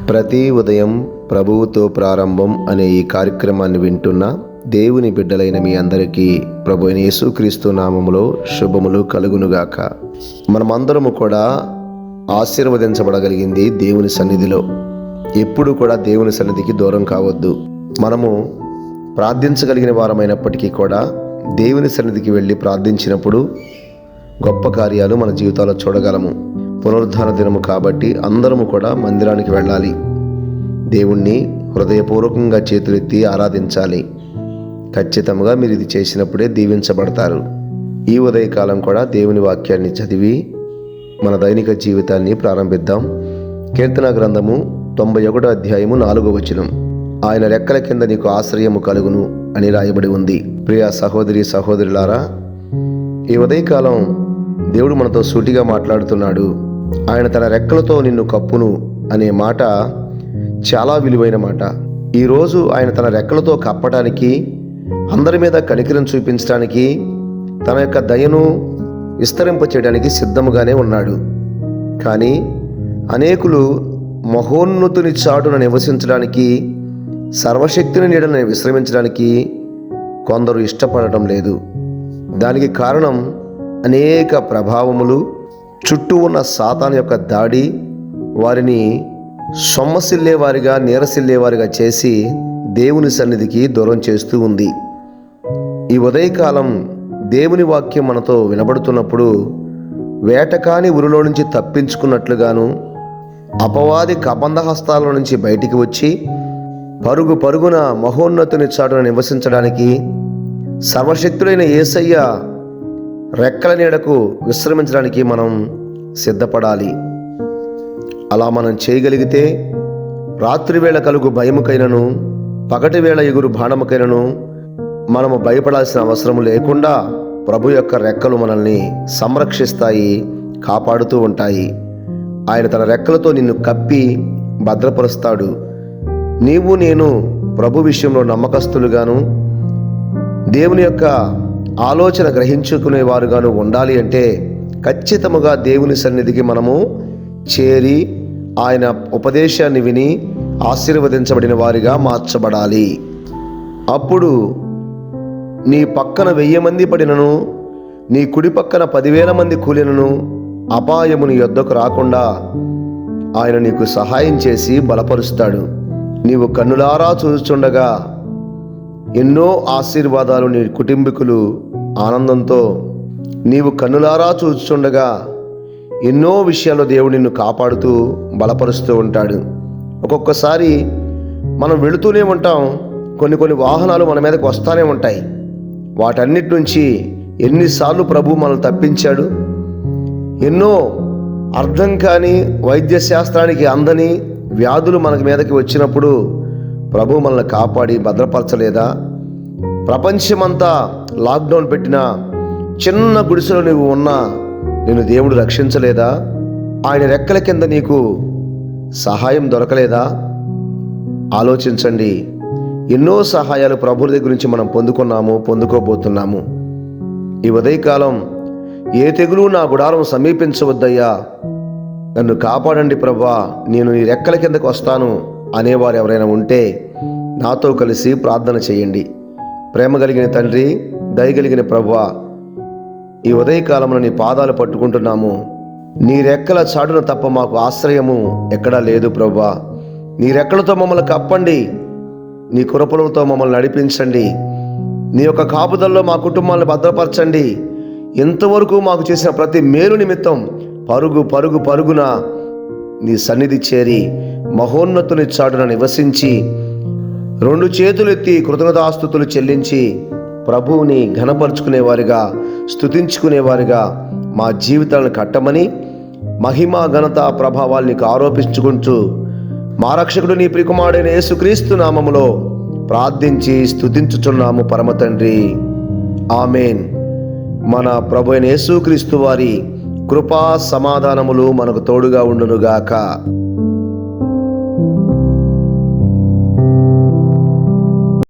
ప్రతి ఉదయం ప్రభువుతో ప్రారంభం అనే ఈ కార్యక్రమాన్ని వింటున్న దేవుని బిడ్డలైన మీ అందరికీ ప్రభు అయిన యేసుక్రీస్తు నామములో శుభములు కలుగునుగాక. మనమందరము కూడా ఆశీర్వదించబడగలిగింది దేవుని సన్నిధిలో. ఎప్పుడు కూడా దేవుని సన్నిధికి దూరం కావద్దు. మనము ప్రార్థించగలిగిన వారమైనప్పటికీ కూడా దేవుని సన్నిధికి వెళ్ళి ప్రార్థించినప్పుడు గొప్ప కార్యాలు మన జీవితాల్లో చూడగలము. పునరుద్ధాన దినము కాబట్టి అందరము కూడా మందిరానికి వెళ్ళాలి. దేవుణ్ణి హృదయపూర్వకంగా చేతులెత్తి ఆరాధించాలి. ఖచ్చితంగా మీరు ఇది చేసినప్పుడే దీవించబడతారు. ఈ ఉదయకాలం కూడా దేవుని వాక్యాన్ని చదివి మన దైనిక జీవితాన్ని ప్రారంభిద్దాం. కీర్తన గ్రంథము 91వ అధ్యాయము 4వ వచనం, ఆయన రెక్కల కింద నీకు ఆశ్రయము కలుగును అని రాయబడి ఉంది. ప్రియ సహోదరి సహోదరులారా, ఈ ఉదయకాలం దేవుడు మనతో సూటిగా మాట్లాడుతున్నాడు. ఆయన తన రెక్కలతో నిన్ను కప్పును అనే మాట చాలా విలువైన మాట. ఈరోజు ఆయన తన రెక్కలతో కప్పడానికి, అందరి మీద కనికరం చూపించడానికి, తన యొక్క దయను విస్తరింపచేయడానికి సిద్ధముగానే ఉన్నాడు. కానీ అనేకులు మహోన్నతుని చాటున నివసించడానికి, సర్వశక్తిని నీడని విశ్రమించడానికి కొందరు ఇష్టపడటం లేదు. దానికి కారణం అనేక ప్రభావములు, చుట్టూ ఉన్న సాతాను యొక్క దాడి వారిని సొమ్మసిల్లేవారిగా, నీరసిల్లేవారిగా చేసి దేవుని సన్నిధికి దూరం చేస్తూ ఉంది. ఈ ఉదయకాలం దేవుని వాక్యం మనతో వినబడుతున్నప్పుడు వేటకాని ఉరిలో నుంచి తప్పించుకున్నట్లుగాను, అపవాది కబంధ హస్తాల నుంచి బయటికి వచ్చి పరుగు పరుగున మహోన్నతుని చాటున నివసించడానికి, సర్వశక్తుడైన యేసయ్య రెక్కల నీడకు విశ్రమించడానికి మనం సిద్ధపడాలి. అలా మనం చేయగలిగితే రాత్రి వేళ కలుగు భయముకైనను, పగటి వేళ ఎగురు బాణముకైనను మనము భయపడాల్సిన అవసరం లేకుండా ప్రభు యొక్క రెక్కలు మనల్ని సంరక్షిస్తాయి, కాపాడుతూ ఉంటాయి. ఆయన తన రెక్కలతో నిన్ను కప్పి భద్రపరుస్తాడు. నీవు నేను ప్రభు విషయంలో నమ్మకస్తులుగాను, దేవుని యొక్క ఆలోచన గ్రహించుకునేవారుగాను ఉండాలి అంటే ఖచ్చితముగా దేవుని సన్నిధికి మనము చేరి ఆయన ఉపదేశాన్ని విని ఆశీర్వదించబడిన వారిగా మార్చబడాలి. అప్పుడు నీ పక్కన 1000 మంది పడినను, నీ కుడి పక్కన 10,000 మంది కూలినను అపాయము నీ యొద్దకు రాకుండా ఆయన నీకు సహాయం చేసి బలపరుస్తాడు. నీవు కన్నులారా చూస్తుండగా ఎన్నో ఆశీర్వాదాలు నీ కుటుంబీకులు ఆనందంతో, నీవు కన్నులారా చూస్తుండగా ఎన్నో విషయాల్లో దేవుడు నిన్ను కాపాడుతూ బలపరుస్తూ ఉంటాడు. ఒక్కొక్కసారి మనం వెళుతూనే ఉంటాం, కొన్ని వాహనాలు మన మీదకి వస్తూనే ఉంటాయి. వాటన్నిటి నుంచి ఎన్నిసార్లు ప్రభు మనల్ని తప్పించాడు. ఎన్నో అర్థం కాని, వైద్య శాస్త్రానికి అందని వ్యాధులు మన మీదకి వచ్చినప్పుడు ప్రభు మనల్ని కాపాడి భద్రపరచలేదా? ప్రపంచమంతా లాక్డౌన్ పెట్టినా చిన్న గుడిసెలో నువ్వు ఉన్నా నిన్ను దేవుడు రక్షించలేదా? ఆయన రెక్కల కింద నీకు సహాయం దొరకలేదా? ఆలోచించండి. ఎన్నో సహాయాలు ప్రభు దగ్గర నుంచి మనం పొందుకోబోతున్నాము. ఈ ఉదయకాలం ఏ తెగులు నా గుడారం సమీపించవద్దయ్యా, నన్ను కాపాడండి ప్రభా, నేను నీ రెక్కల కిందకు వస్తాను అనేవారు ఎవరైనా ఉంటే నాతో కలిసి ప్రార్థన చేయండి. ప్రేమ కలిగిన తండ్రి, దయగలిగిన ప్రభువా, ఈ ఉదయకాలంలో నీ పాదాలు పట్టుకుంటున్నాము. నీ రెక్కల చాటున తప్ప మాకు ఆశ్రయము ఎక్కడా లేదు ప్రభువా. నీ రెక్కలతో మమ్మల్ని కప్పండి, నీ కృపలతో మమ్మల్ని నడిపించండి. నీ యొక్క కాపుదల్లో మా కుటుంబాలను భద్రపరచండి. ఇంతవరకు మాకు చేసిన ప్రతి మేలు నిమిత్తం పరుగున నీ సన్నిధి చేరి మహోన్నతుని చాటున నివసించి 2 చేతులెత్తి కృతజ్ఞతాస్తుతులు చెల్లించి ప్రభువుని ఘనపరుచుకునేవారిగా, స్తుతించుకునేవారిగా మా జీవితాలను కట్టమని, మహిమ ఘనత ప్రభావాలు నీకు ఆరోపించుకుంటూ మా రక్షకుడు నీ ప్రియకుమారుడైన యేసుక్రీస్తు నామములో ప్రార్థించి స్తుతించుచున్నాము పరమ తండ్రి. ఆమేన్. మన ప్రభు అయిన యేసుక్రీస్తు వారి కృపా సమాధానములు మనకు తోడుగా ఉండునుగాక.